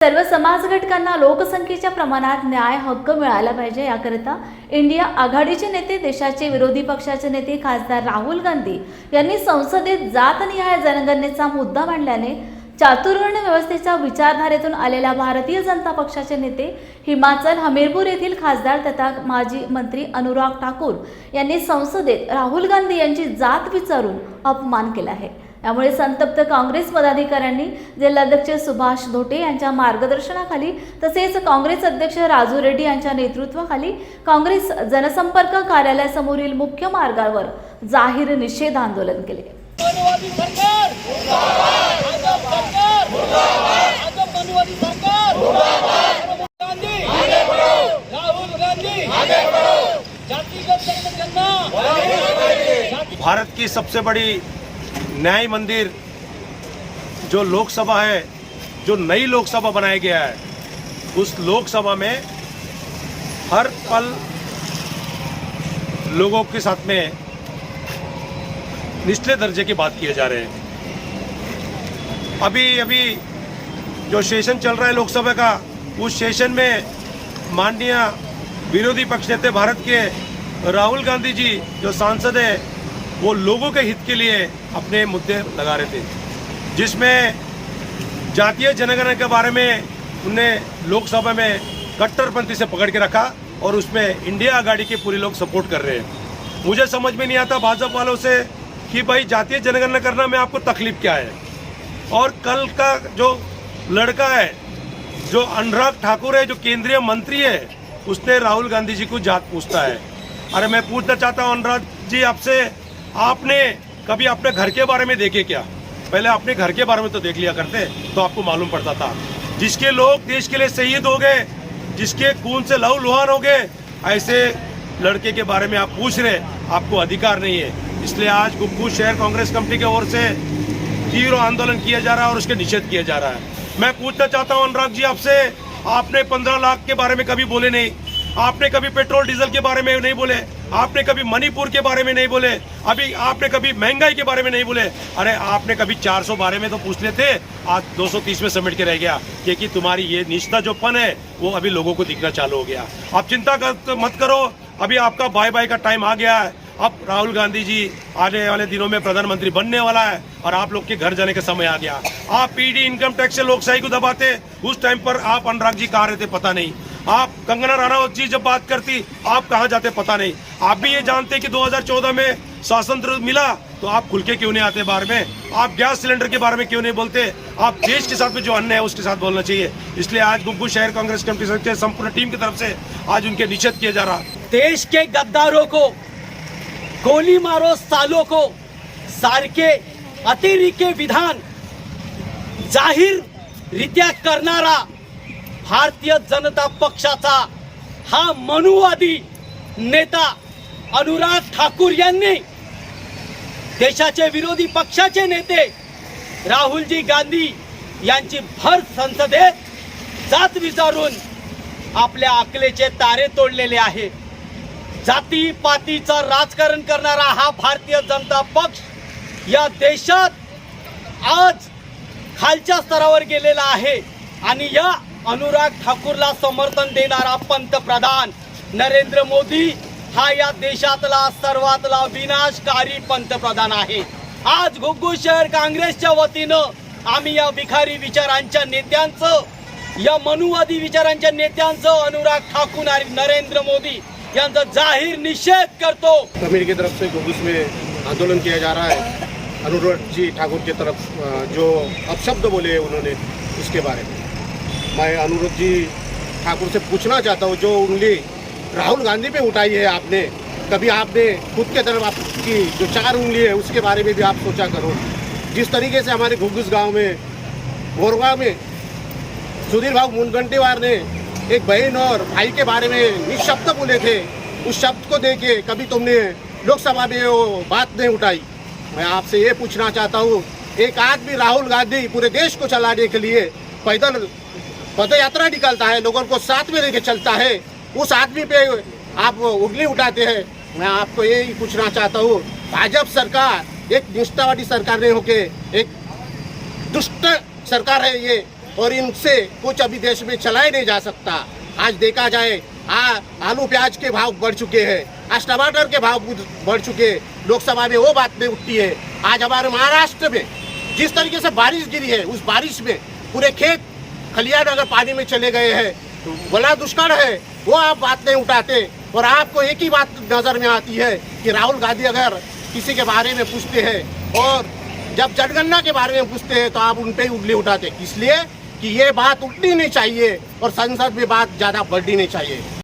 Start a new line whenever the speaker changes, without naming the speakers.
सर्व समाज घटकांना लोकसंख्येच्या प्रमाणात न्याय हक्क मिळाला पाहिजे याकरिता इंडिया आघाडीचे नेते देशाचे विरोधी पक्षाचे नेते खासदार राहुल गांधी यांनी संसदेत जातनिहाय जनगणनेचा मुद्दा मांडल्याने चातुर्वर्ण व्यवस्थेच्या विचारधारेतून आलेल्या भारतीय जनता पक्षाचे नेते हिमाचल हमीरपूर येथील खासदार तथा माजी मंत्री अनुराग ठाकूर यांनी संसदेत राहुल गांधी यांची जात विचारून अपमान केला आहे। त्यामुळे संतप्त काँग्रेस पदाधिकाऱ्यांनी जिल्हाध्यक्ष सुभाष धोटे यांच्या मार्गदर्शनाखाली तसेच काँग्रेस अध्यक्ष राजू रेड्डी यांच्या नेतृत्वाखाली काँग्रेस जनसंपर्क कार्यालयासमोरील मुख्य मार्गावर जाहीर निषेध आंदोलन केले।
भारत की सबसे बड़ी न्याय मंदिर जो लोकसभा है, जो नई लोकसभा बनाया गया है, उस लोकसभा में हर पल लोगों के साथ में निचले दर्जे की बात किए जा रहे हैं। अभी जो सेशन चल रहा है लोकसभा का, उस सेशन में माननीय विरोधी पक्ष नेता भारत के राहुल गांधी जी जो सांसद है, वो लोगों के हित के लिए अपने मुद्दे लगा रहे थे, जिसमें जातीय जनगणना के बारे में उन्हें लोकसभा में कट्टरपंथी से पकड़ के रखा और उसमें इंडिया आघाड़ी के पूरे लोग सपोर्ट कर रहे हैं। मुझे समझ में नहीं आता भाजपा वालों से कि भाई जातीय जनगणना करना में आपको तकलीफ क्या है। और कल का जो लड़का है, जो अनुराग ठाकुर है, जो केंद्रीय मंत्री है, उसने राहुल गांधी जी को जात पूछता है। अरे मैं पूछना चाहता हूँ अनुराग जी आपसे, आपने कभी अपने घर के बारे में देखे क्या? पहले अपने घर के बारे में तो देख लिया करते तो आपको मालूम पड़ता था। जिसके लोग देश के लिए शहीद हो गए, जिसके खून से लहू लुहान हो गए, ऐसे लड़के के बारे में आप पूछ रहे, आपको अधिकार नहीं है। इसलिए आज गुप्पू शहर कांग्रेस कमेटी की ओर से तीव्र आंदोलन किया जा रहा है और उसके निषेध किया जा रहा है। मैं पूछना चाहता हूँ अनुराग जी आपसे, आपने 15 लाख के बारे में कभी बोले नहीं, आपने कभी पेट्रोल डीजल के बारे में नहीं बोले, आपने कभी मणिपुर के बारे में नहीं बोले, अभी आपने कभी महंगाई के बारे में नहीं बोले। अरे आपने कभी 400 बारे में तो पूछ लेते, आज 230 में समेट के रह गया, क्योंकि तुम्हारी ये निष्ठा जो पन है वो अभी लोगों को दिखना चालू हो गया। आप चिंता मत करो, अभी आपका बाय बाय का टाइम आ गया है। अब राहुल गांधी जी आने वाले दिनों में प्रधानमंत्री बनने वाला है और आप लोग के घर जाने का समय आ गया। आप पीडी इनकम टैक्स से लोकशाही को दबाते, उस टाइम पर आप अनुराग जी कहाँ रहते पता नहीं। आप कंगना रनौत जी जब बात करती, आप कहाँ जाते पता नहीं। आप भी ये जानते कि 2014 में स्वातंत्र मिला तो आप खुल के क्यों नहीं आते बाहर में, आप गैस सिलेंडर के बारे में क्यों नहीं बोलते। आप देश के साथ में जो अन्य है उसके साथ बोलना चाहिए। इसलिए आज गुप्पू शहर कांग्रेस कमेटी के संपूर्ण टीम की तरफ से आज उनके निषेध किया जा रहा।
देश के गद्दारों को, गोली मारो सालों को सारखे अतिरेकी विधान जाहीर रित्या करणारा भारतीय जनता पक्षाचा हा मनुवादी नेता अनुराग ठाकूर यांनी देशाचे विरोधी पक्षाचे नेते राहुलजी गांधी यांची भर संसदेत जात विचारून आपल्या अकलेचे तारे तोडलेले आहे। जाती पातीचं राजकारण करणारा हा भारतीय जनता पक्ष या देशात आज खालच्या स्तरावर गेलेला आहे आणि या अनुराग ठाकूरला समर्थन देणारा पंतप्रधान नरेंद्र मोदी हा या देशातला सर्वातला विनाशकारी पंतप्रधान आहे। आज गुग्गू शहर काँग्रेसच्या वतीनं आम्ही या विखारी विचारांच्या नेत्यांचं, या मनुवादी विचारांच्या नेत्यांचं अनुराग ठाकूर आणि नरेंद्र मोदी यांचा जाहीर निषेध करतो।
कमेटी की तरफ से गुग्गूस में आंदोलन किया जा रहा है। अनुराग जी ठाकुर की तरफ जो अपशब्द बोले उन्होंने, उसके बारे में मैं अनुराग जी ठाकुर से पूछना चाहता हूँ, जो उंगली राहुल गांधी पे उठाई है आपने, कभी आपने खुद के तरफ आपकी जो 4 उंगली है उसके बारे में भी आप सोचा करो। जिस तरीके से हमारे घुग्गुस गांव में, गोरवा में सुधीर भाऊ मुनगंटीवार ने एक बहन और भाई के बारे में निशब्द बोले थे, उस शब्द को देके कभी तुमने लोकसभा में वो बात नहीं उठाई। मैं आपसे ये पूछना चाहता हूँ, एक आदमी राहुल गांधी पूरे देश को चलाने के लिए पैदल पद यात्रा निकालता है, लोगों को साथ में लेके चलता है, उस आदमी पे आप उंगली उठाते हैं। मैं आपको यही पूछना चाहता हूँ, भाजपा सरकार एक निष्ठावादी सरकार नहीं होके एक दुष्ट सरकार है ये, और इनसे कुछ अभी देश में चलाया नहीं जा सकता। आज देखा जाए आलू प्याज के भाव बढ़ चुके हैं, आज टमाटर के भाव बढ़ चुके हैं, लोकसभा में वो बात नहीं उठती है। आज हमारे महाराष्ट्र में जिस तरीके से बारिश गिरी है, उस बारिश में पूरे खेत खलियान अगर पानी में चले गए हैं, तो बड़ा दुष्काल है, वो आप बात नहीं उठाते। और आपको एक ही बात नजर में आती है कि राहुल गांधी अगर किसी के बारे में पूछते हैं और जब जनगणना के बारे में पूछते हैं तो आप उन पे ही उंगली उठाते, इसलिए कि ये बात उठनी नहीं चाहिए और संसद में बात ज़्यादा बढ़नी नहीं चाहिए।